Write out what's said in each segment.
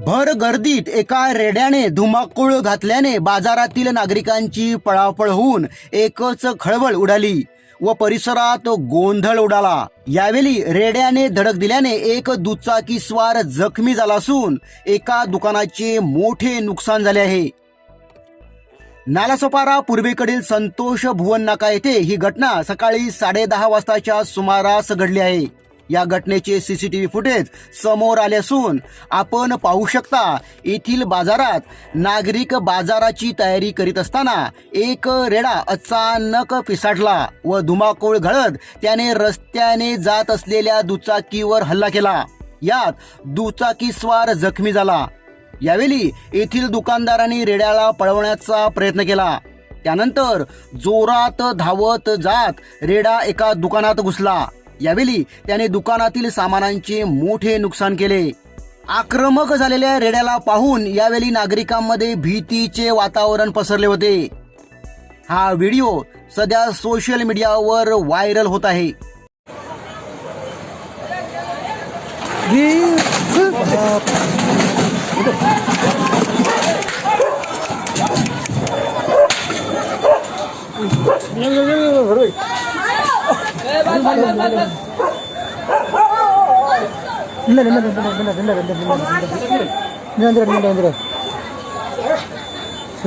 भर गर्दीत एका रेड्याने धुमाकूळ घातल्याने बाजारातील नागरिकांची पळापळ होऊन एकच खळबळ उडाली व परिसरात गोंधळ उडाला। यावेळी रेड्याने धडक दिल्याने एक दुचाकीस्वार जखमी झाला असून एका दुकानाचे मोठे नुकसान झाले आहे। नालासोपारा पूर्वेकडील संतोष भुवन नाका येथे ही घटना सकाळी 10:30 वाजताच्या सुमारास घडली आहे। या घटनेचे सीसीटीव्ही फुटेज समोर आले असून आपण पाहू शकता येथील बाजारात नागरिक बाजाराची तयारी करीत असताना एक रेडा अचानक पिसाटला व धुमाकूळ घालत त्याने रस्त्याने जात असलेल्या दुचाकीवर हल्ला केला। यात दुचाकीस्वार जखमी झाला। यावेळी येथील दुकानदारांनी रेड्याला पळवण्याचा प्रयत्न केला। त्यानंतर जोरात धावत जात रेडा एका दुकानात घुसला। यावेळी त्याने दुकानातील सामानांचे मोठे नुकसान केले। आक्रमक झालेल्या रेड्याला पाहून यावेळी नागरिकांमध्ये भीतीचे वातावरण पसरले होते। हा व्हिडिओ सध्या सोशल मीडियावर व्हायरल होत आहे।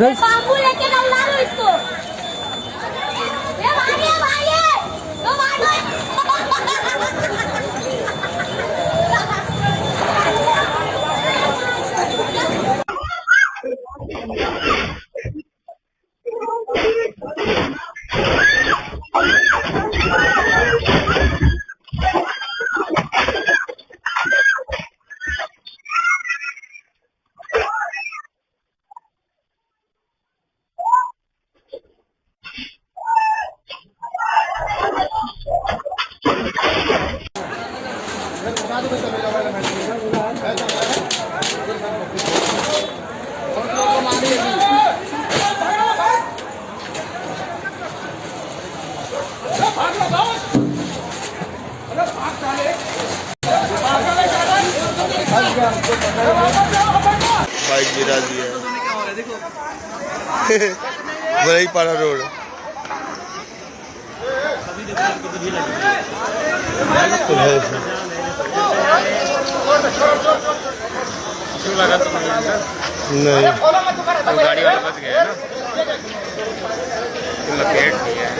बाबू लेके डलवा लो इसको। ये भाई तो मारो। बाइक गिरा दिया वही पारा रोड। नहीं तो गाड़ी वाला बच गया ना, तो लपेट दिया है।